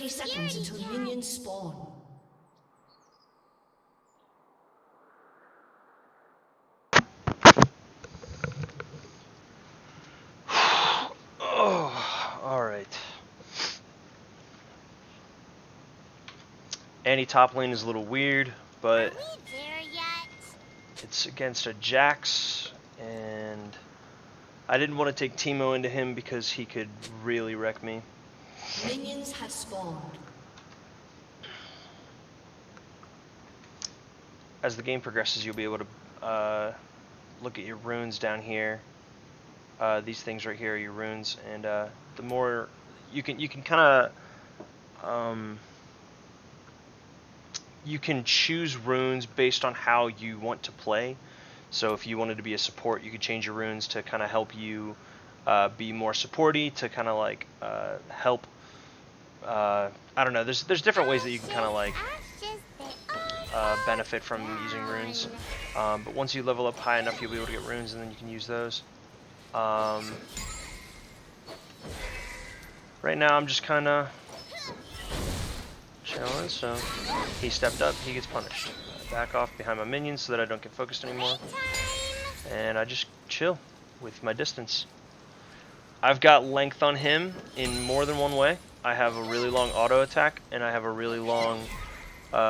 30 seconds until minions spawn. Oh, alright. Annie top lane is a little weird, but it's against a Jax, and I didn't want to take Teemo into him because he could really wreck me. Minions have spawned. As the game progresses, you'll be able to look at your runes down here. These things right here are your runes, and the more you can kind of you can choose runes based on how you want to play. So if you wanted to be a support, you could change your runes to kind of help you be more supporty, to kind of like help. I don't know. There's different ways that you can kind of like benefit from using runes. But once you level up high enough, you'll be able to get runes, and then you can use those. Right now, I'm just kind of chilling, so he stepped up, he gets punished. Back off behind my minions so that I don't get focused anymore. And I just chill with my distance. I've got length on him in more than one way. I have a really long auto attack, and I have a really long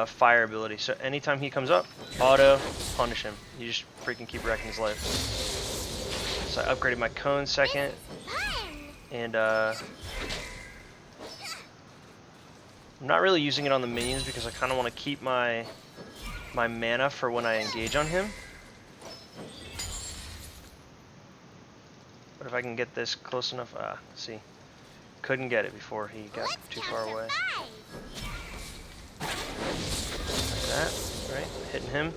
fire ability. So anytime he comes up, auto, punish him. You just freaking keep wrecking his life. So I upgraded my cone second, and I'm not really using it on the minions because I kind of want to keep my mana for when I engage on him. But if I can get this close enough, see, couldn't get it before he got too far away. Like that, right? Hitting him.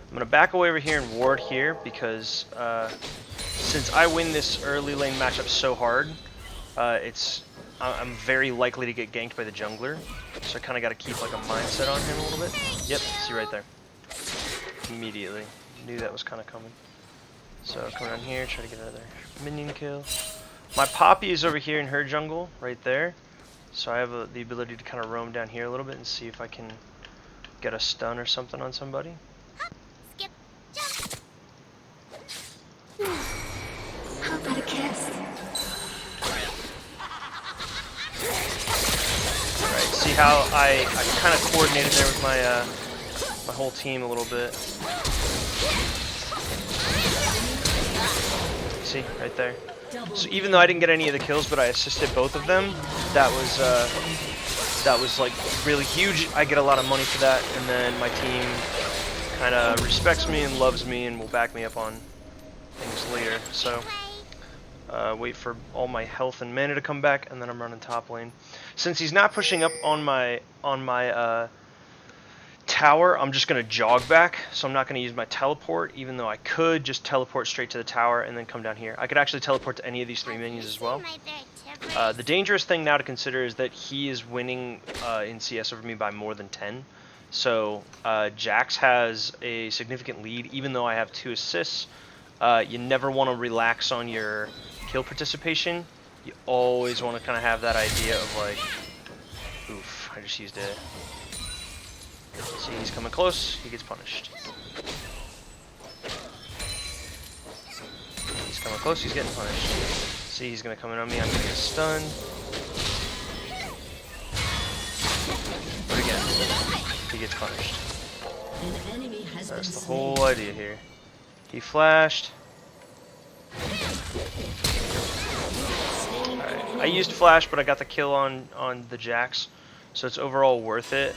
I'm gonna back away over here and ward here because since I win this early lane matchup so hard, I'm very likely to get ganked by the jungler, so I kind of got to keep like a mindset on him a little bit. Yep, see right there. Immediately. Knew that was kind of coming. So come down here, try to get another minion kill. My Poppy is over here in her jungle, right there. So I have the ability to kind of roam down here a little bit and see if I can get a stun or something on somebody. Skip, jump. How about a kiss? Right, see how I kind of coordinated there with my my whole team a little bit. See, right there. So even though I didn't get any of the kills, but I assisted both of them, that was like really huge. I get a lot of money for that, and then my team kind of respects me and loves me and will back me up on things later. So wait for all my health and mana to come back, and then I'm running top lane. Since he's not pushing up on my tower, I'm just gonna jog back, so I'm not gonna use my teleport, even though I could just teleport straight to the tower and then come down here. I could actually teleport to any of these three minions as well. The dangerous thing now to consider is that he is winning in CS over me by more than 10. So Jax has a significant lead, even though I have 2 assists. You never want to relax on your kill participation. You always want to kind of have that idea of like, oof, I just used it. See, he's coming close, he gets punished. He's coming close, he's getting punished. See, he's gonna come in on me, I'm gonna get stunned. But again, he gets punished. An enemy has That's been the slain. whole idea here. He flashed. Alright, I used flash, but I got the kill on the Jax, so it's overall worth it.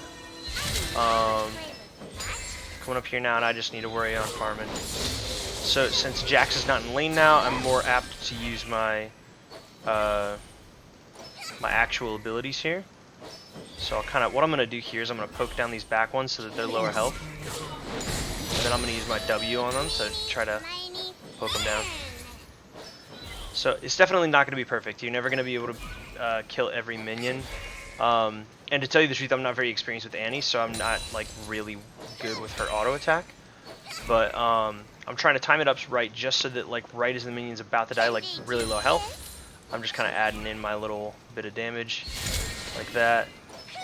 Coming up here now, and I just need to worry on farming. So since Jax is not in lane now, I'm more apt to use my my actual abilities here. So I'll kind of, what I'm gonna do here is I'm gonna poke down these back ones so that they're lower health, and then I'm gonna use my W on them to try to poke them down. So it's definitely not gonna be perfect. You're never gonna be able to kill every minion. And to tell you the truth, I'm not very experienced with Annie, so I'm not like really good with her auto attack. But I'm trying to time it up right, just so that like right as the minion's about to die, like really low health, I'm just kind of adding in my little bit of damage, like that.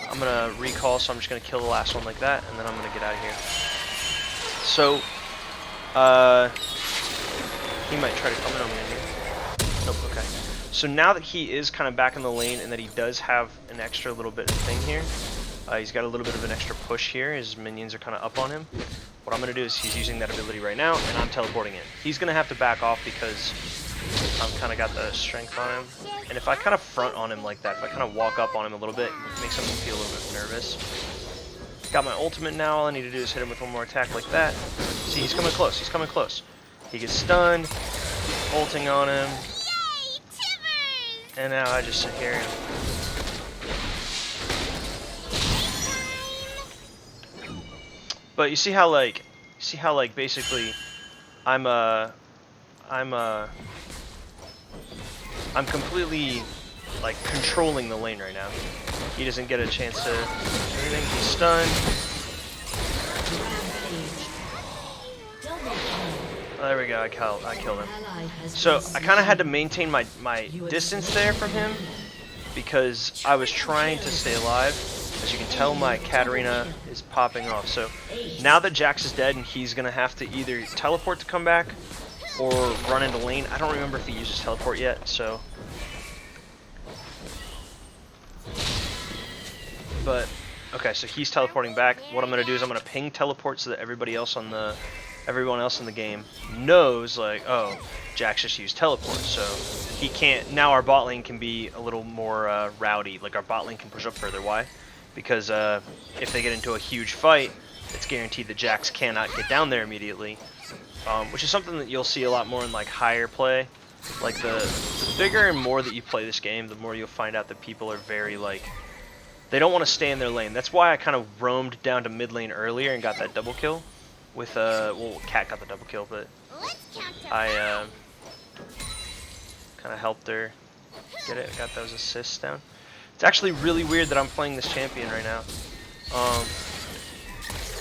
I'm gonna recall, so I'm just gonna kill the last one like that, and then I'm gonna get out of here. So, he might try to come in on me here. Nope, okay. So now that he is kind of back in the lane and that he does have an extra little bit of thing here, he's got a little bit of an extra push here. His minions are kind of up on him. What I'm going to do is he's using that ability right now, and I'm teleporting in. He's going to have to back off because I've kind of got the strength on him. And if I kind of front on him like that, if I kind of walk up on him a little bit, it makes him feel a little bit nervous. Got my ultimate now. All I need to do is hit him with one more attack like that. See, he's coming close. He's coming close. He gets stunned. Ulting on him. Yay, Tibbers! And now I just sit here and... But you see how like basically I'm completely like controlling the lane right now. He doesn't get a chance to do anything. He's stunned. Oh, there we go. I killed him. So I kind of had to maintain my distance there from him because I was trying to stay alive. As you can tell, my Katarina is popping off. So now that Jax is dead and he's going to have to either teleport to come back or run into lane. I don't remember if he uses teleport yet, so... But, okay, so he's teleporting back. What I'm going to do is I'm going to ping teleport so that everyone else in the game knows, like, oh, Jax just used teleport, so he can't... Now our bot lane can be a little more rowdy. Like, our bot lane can push up further. Why? Because if they get into a huge fight, it's guaranteed that Jax cannot get down there immediately, which is something that you'll see a lot more in like higher play. Like the bigger and more that you play this game, the more you'll find out that people are very like, they don't want to stay in their lane. That's why I kind of roamed down to mid lane earlier and got that double kill. With well, Cat got the double kill, but I kind of helped her get it. Got those assists down. It's actually really weird that I'm playing this champion right now.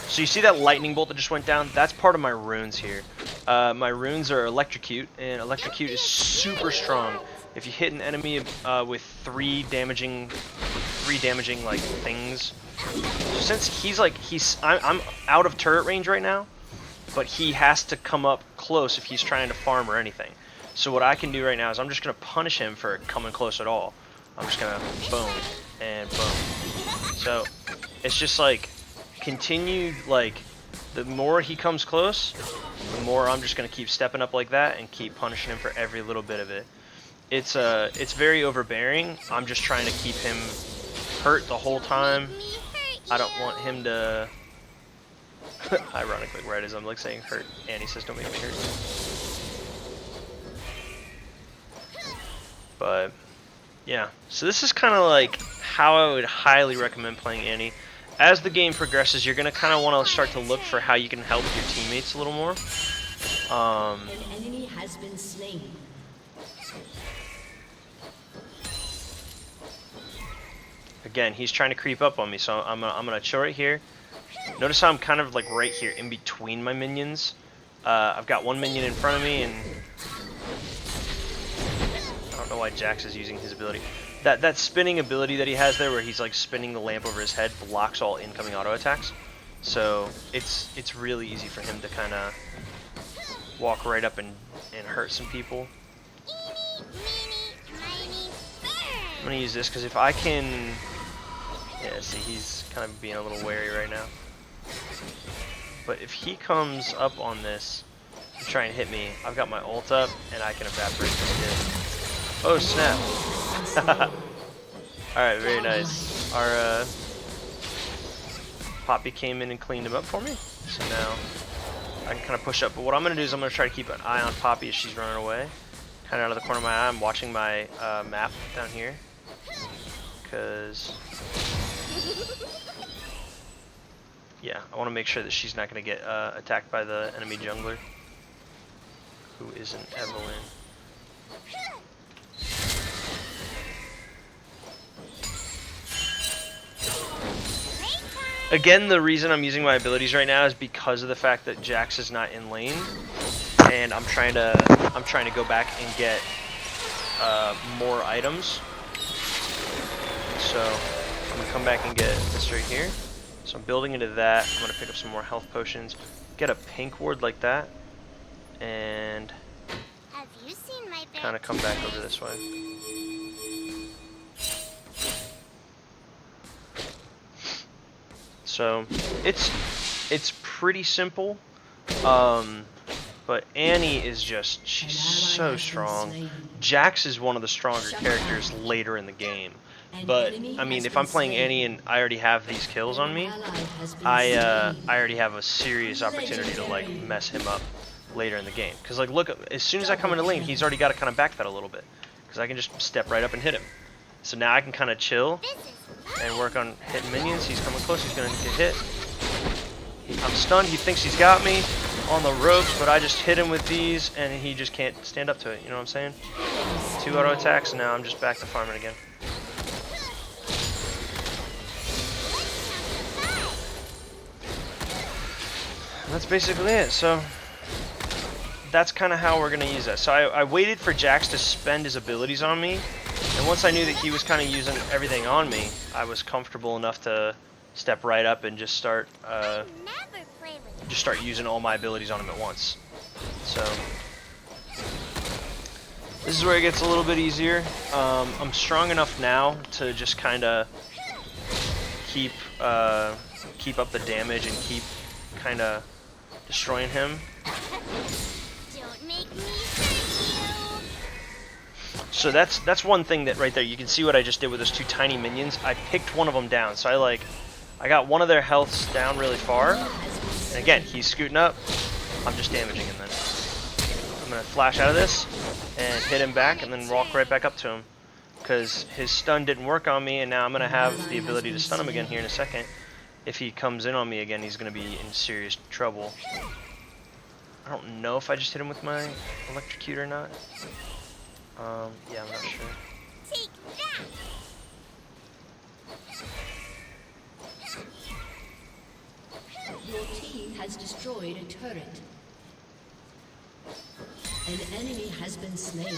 So you see that lightning bolt that just went down? That's part of my runes here. My runes are Electrocute, and Electrocute is super strong. If you hit an enemy with three damaging like things. So since I'm out of turret range right now, but he has to come up close if he's trying to farm or anything. So what I can do right now is I'm just gonna punish him for coming close at all. I'm just gonna boom and boom. So it's just like continued, like the more he comes close, the more I'm just gonna keep stepping up like that and keep punishing him for every little bit of it. It's very overbearing. I'm just trying to keep him hurt the whole time. I don't want him to ironically, right as I'm like saying hurt, Annie says don't make me hurt. But yeah, so this is kind of like how I would highly recommend playing Annie. As the game progresses, you're going to kind of want to start to look for how you can help your teammates a little more. An enemy has been slain. Again, he's trying to creep up on me, so I'm gonna chill right here. Notice how I'm kind of like right here in between my minions. I've got one minion in front of me, and I don't know why Jax is using his ability. That spinning ability that he has there, where he's like spinning the lamp over his head, blocks all incoming auto attacks. So it's really easy for him to kind of walk right up and hurt some people. I'm gonna use this because if I can, yeah, see, he's kind of being a little wary right now. But if he comes up on this to try and hit me, I've got my ult up and I can evaporate this kid. Oh snap! Alright, very nice. Our Poppy came in and cleaned him up for me. So now I can kind of push up. But what I'm going to do is I'm going to try to keep an eye on Poppy as she's running away. Kind of out of the corner of my eye. I'm watching my map down here. Because, yeah, I want to make sure that she's not going to get attacked by the enemy jungler, who isn't Evelyn. Again, the reason I'm using my abilities right now is because of the fact that Jax is not in lane, and I'm trying to go back and get more items. So I'm gonna come back and get this right here. So I'm building into that. I'm gonna pick up some more health potions, get a pink ward like that, and Have you seen my bear? kind of come back over this way. So it's pretty simple, but Annie is just, she's so strong. Jax is one of the stronger characters later in the game, but I mean, if I'm playing Annie and I already have these kills on me, I already have a serious opportunity to like mess him up later in the game. Because like, look, as soon as I come into lane, he's already got to kind of backpedal a little bit, because I can just step right up and hit him. So now I can kind of chill and work on hitting minions. He's coming close, he's gonna get hit. I'm stunned, he thinks he's got me on the ropes, but I just hit him with these and he just can't stand up to it, you know what I'm saying? 2 auto attacks, and now I'm just back to farming again. And that's basically it. So that's kind of how we're gonna use that. So I waited for Jax to spend his abilities on me, and once I knew that he was kind of using everything on me, I was comfortable enough to step right up and just start using all my abilities on him at once. So this is where it gets a little bit easier. I'm strong enough now to just kind of keep up the damage and keep kind of destroying him. Don't make me hurt you. So that's one thing that right there, you can see what I just did with those 2 tiny minions. I picked one of them down, so I got one of their healths down really far, and again, he's scooting up, I'm just damaging him then. I'm gonna flash out of this and hit him back and then walk right back up to him, because his stun didn't work on me, and now I'm gonna have the ability to stun him again here in a second. If he comes in on me again, he's gonna be in serious trouble. I don't know if I just hit him with my electrocute or not. Yeah, I'm not sure. Take that. Your team has destroyed a turret. An enemy has been slain.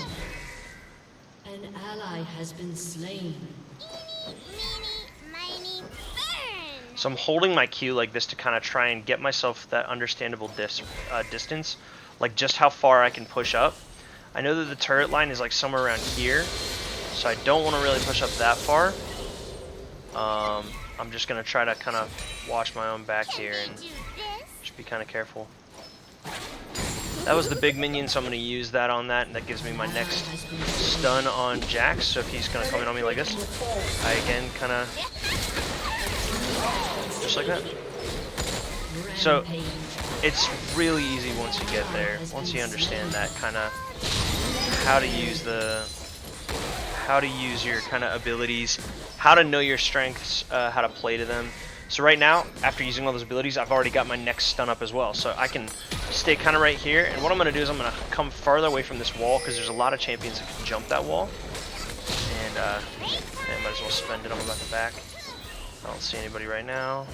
An ally has been slain. Meeny, miny, burn. So I'm holding my Q like this to kind of try and get myself that understandable distance, like just how far I can push up. I know that the turret line is like somewhere around here, so I don't want to really push up that far. I'm just going to try to kind of watch my own back here and Do this. just be kind of careful. That was the big minion, so I'm going to use that on that, and that gives me my next stun on Jax. So if he's going to come in on me like this, I again kind of just like that. So it's really easy once you get there, once you understand that kind of how to use your kind of abilities, how to know your strengths, how to play to them. So right now, after using all those abilities, I've already got my next stun up as well. So I can stay kind of right here, and what I'm going to do is I'm going to come farther away from this wall, because there's a lot of champions that can jump that wall. And yeah, might as well spend it. I'm about to back. I don't see anybody right now.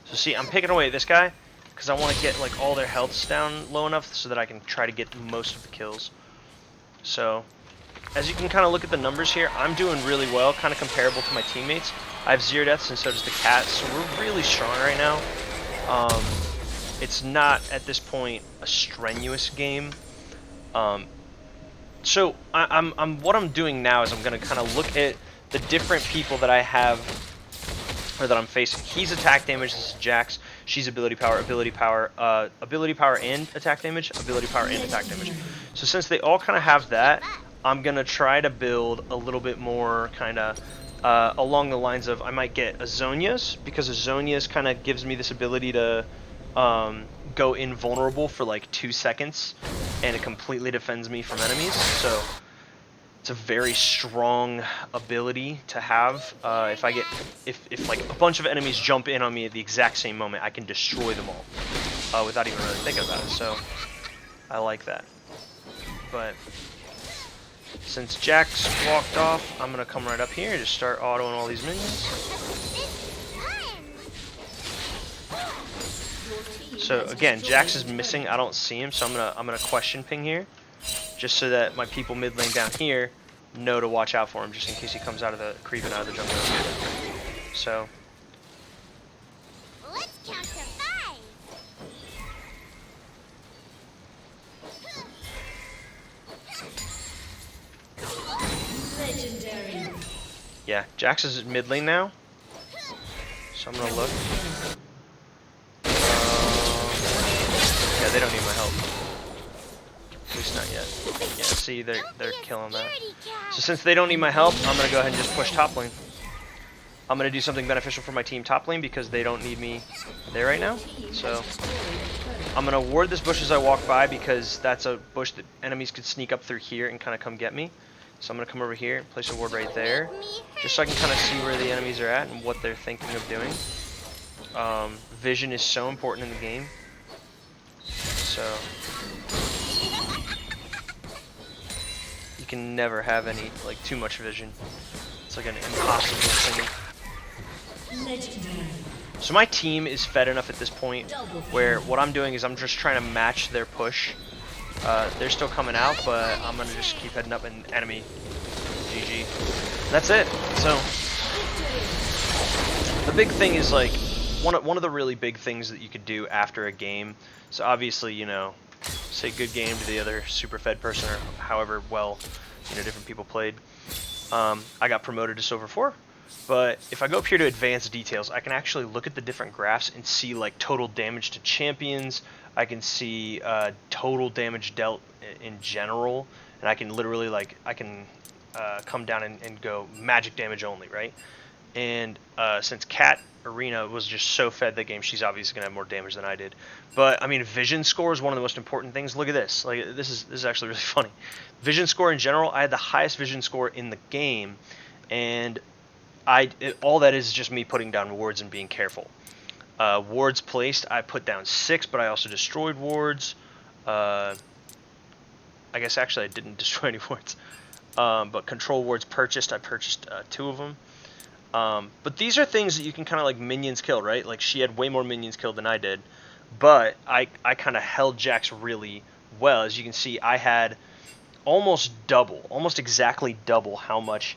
So see, I'm picking away at this guy because I want to get like all their healths down low enough so that I can try to get most of the kills. So as you can kind of look at the numbers here, I'm doing really well, kind of comparable to my teammates. I have 0 deaths and so does the cat, so we're really strong right now. It's not at this point a strenuous game. So what I'm doing now is I'm going to kind of look at the different people that I have, or that I'm facing. He's attack damage, this is Jax. She's ability power, and attack damage, ability power and attack damage. So since they all kind of have that, I'm going to try to build a little bit more kind of along the lines of, I might get Azonias, because Azonias kind of gives me this ability to go invulnerable for like 2 seconds, and it completely defends me from enemies. So it's a very strong ability to have. If like a bunch of enemies jump in on me at the exact same moment, I can destroy them all without even really thinking about it. So I like that. But since Jax walked off, I'm gonna come right up here and just start autoing all these minions. So again, Jax is missing. I don't see him, so I'm gonna question ping here. just so that my people mid lane down here know to watch out for him, just in case he comes out of the creeping out of the jungle. So Let's count to 5. Legendary. yeah, Jax is mid lane now, so I'm gonna look. Yeah, they don't need my help. At least not yet. Yeah, see, they're killing that. So since they don't need my help, I'm gonna go ahead and just push top lane. I'm gonna do something beneficial for my team top lane because they don't need me there right now. So I'm gonna ward this bush as I walk by because that's a bush that enemies could sneak up through here and kind of come get me. So I'm gonna come over here and place a ward right there, just so I can kind of see where the enemies are at and what they're thinking of doing. Vision is so important in the game. So you can never have any too much vision. It's like an impossible thing. Legendary. So my team is fed enough at this point where what I'm doing is I'm just trying to match their push. They're still coming out, but I'm gonna just keep heading up and enemy. GG. That's it. So the big thing is like one of the really big things that you could do after a game. So obviously, you know, say good game to the other super fed person or however well, you know, different people played. I got promoted to Silver 4. But if I go up here to advanced details, I can actually look at the different graphs and see like total damage to champions. I can see total damage dealt in general, and I can literally come down and go magic damage only, right? And since Cat Arena was just so fed that game, she's obviously gonna have more damage than I did. But I mean, vision score is one of the most important things. Look at this. Like this is actually really funny. Vision score in general, I had the highest vision score in the game, and all that is just me putting down wards and being careful. Wards placed, I put down 6, but I also destroyed wards. I guess actually I didn't destroy any wards. But control wards purchased, I purchased 2 of them. But these are things that you can kind of like minions kill, right? Like she had way more minions killed than I did. But I kind of held Jax really well. As you can see, I had almost exactly double how much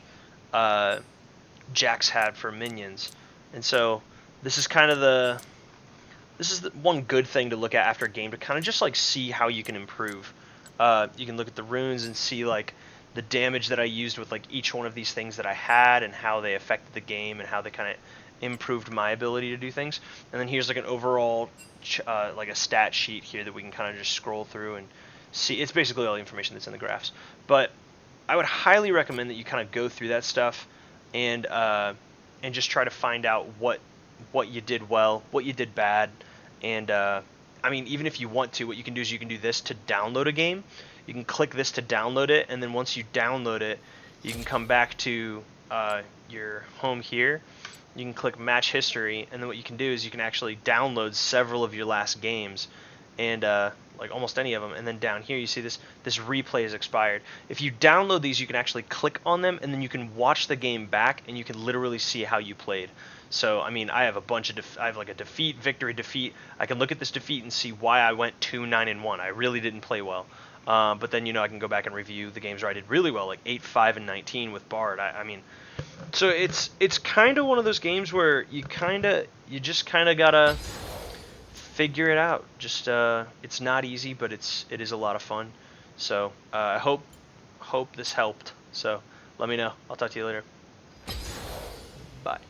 Jax had for minions. And so this is kind of the one good thing to look at after a game to kind of just like see how you can improve. You can look at the runes and see like the damage that I used with like each one of these things that I had and how they affected the game and how they kind of improved my ability to do things. And then here's like an overall like a stat sheet here that we can kind of just scroll through and see. It's basically all the information that's in the graphs. But I would highly recommend that you kind of go through that stuff and just try to find out what you did well, what you did bad, and I mean, even if you want to, what you can do is you can do this to download a game. You can click this to download it, and then once you download it, you can come back to your home here. You can click Match History, and then what you can do is you can actually download several of your last games, and like almost any of them. And then down here you see this replay is expired. If you download these, you can actually click on them, and then you can watch the game back, and you can literally see how you played. So I mean, I have a bunch of I have like a defeat, victory, defeat. I can look at this defeat and see why I went 2-9-1. I really didn't play well. But then, you know, I can go back and review the games where I did really well, like 8-5-19 with Bard. I mean, so it's kind of one of those games where you just kind of gotta figure it out. Just it's not easy, but it is a lot of fun. So I hope this helped. So let me know. I'll talk to you later. Bye.